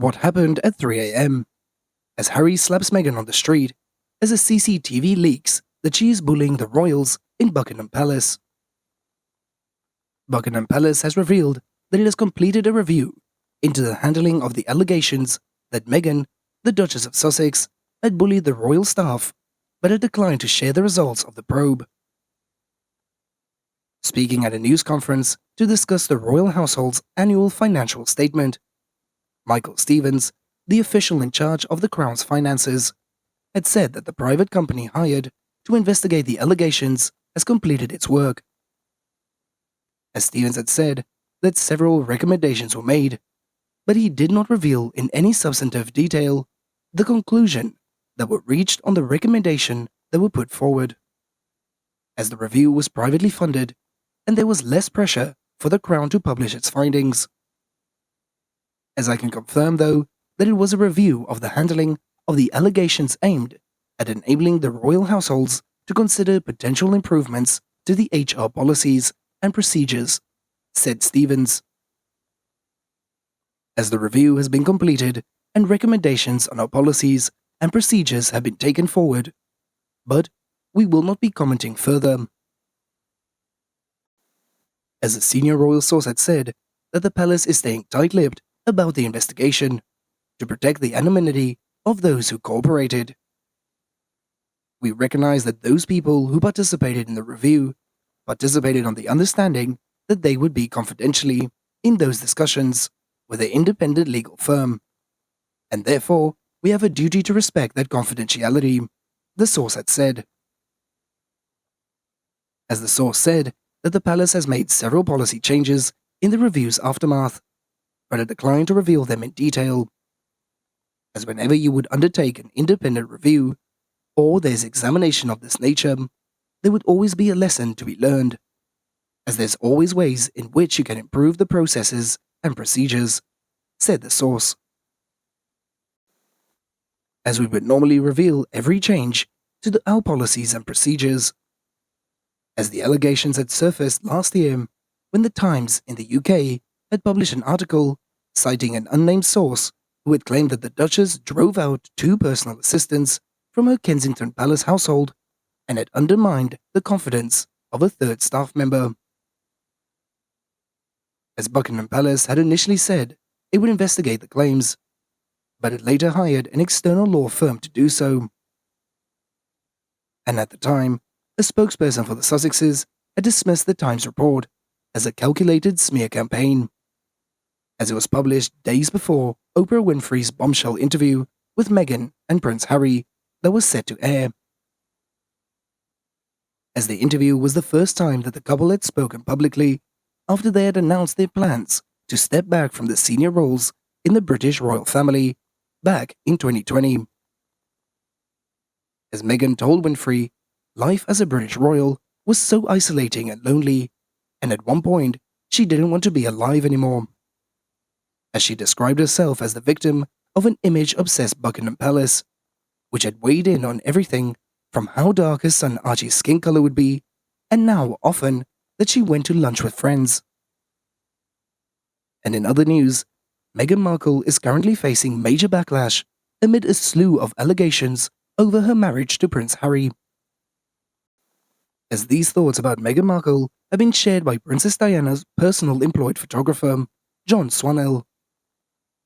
What happened at 3 a.m. as Harry slaps Meghan on the street as a CCTV leaks that she is bullying the royals in Buckingham Palace. Buckingham Palace has revealed that it has completed a review into the handling of the allegations that Meghan, the Duchess of Sussex, had bullied the royal staff but had declined to share the results of the probe. Speaking at a news conference to discuss the royal household's annual financial statement, Michael Stevens, the official in charge of the Crown's finances, had said that the private company hired to investigate the allegations has completed its work. As Stevens had said that several recommendations were made, but he did not reveal in any substantive detail the conclusion that were reached on the recommendation that were put forward, as the review was privately funded and there was less pressure for the Crown to publish its findings. As I can confirm, though, that it was a review of the handling of the allegations aimed at enabling the royal households to consider potential improvements to the HR policies and procedures, said Stevens. As the review has been completed and recommendations on our policies and procedures have been taken forward, but we will not be commenting further. As a senior royal source had said that the palace is staying tight-lipped about the investigation to protect the anonymity of those who cooperated. We recognize that those people who participated in the review participated on the understanding that they would be confidentially in those discussions with an independent legal firm, and therefore we have a duty to respect that confidentiality, the source had said. As the source said that the palace has made several policy changes in the review's aftermath, but had declined to reveal them in detail, as whenever you would undertake an independent review or there's examination of this nature, there would always be a lesson to be learned, as there's always ways in which you can improve the processes and procedures, said the source. As we would normally reveal every change to our policies and procedures, as the allegations had surfaced last year when the Times in the UK had published an article citing an unnamed source who had claimed that the Duchess drove out 2 personal assistants from her Kensington Palace household and had undermined the confidence of a 3rd staff member. As Buckingham Palace had initially said it would investigate the claims, but it later hired an external law firm to do so. And at the time, a spokesperson for the Sussexes had dismissed the Times report as a calculated smear campaign, as it was published days before Oprah Winfrey's bombshell interview with Meghan and Prince Harry that was set to air. As the interview was the first time that the couple had spoken publicly after they had announced their plans to step back from the senior roles in the British royal family back in 2020. As Meghan told Winfrey, life as a British royal was so isolating and lonely, and at one point she didn't want to be alive anymore, as she described herself as the victim of an image-obsessed Buckingham Palace, which had weighed in on everything from how dark her son Archie's skin color would be, and now often that she went to lunch with friends. And in other news, Meghan Markle is currently facing major backlash amid a slew of allegations over her marriage to Prince Harry. As these thoughts about Meghan Markle have been shared by Princess Diana's personal employed photographer, John Swannell,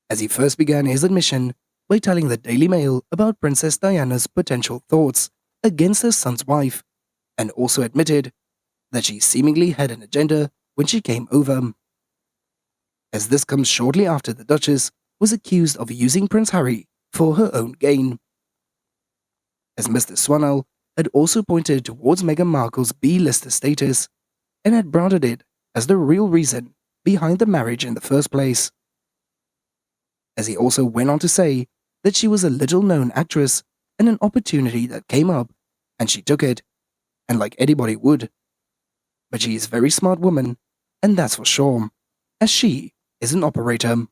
as he first began his admission by telling the Daily Mail about Princess Diana's potential thoughts against her son's wife, and also admitted that she seemingly had an agenda when she came over. As this comes shortly after the Duchess was accused of using Prince Harry for her own gain. As Mr. Swannell had also pointed towards Meghan Markle's B-lister status and had branded it as the real reason behind the marriage in the first place. As he also went on to say that she was a little-known actress and an opportunity that came up, and she took it, and like anybody would. But she is a very smart woman, and that's for sure, as she is an operator.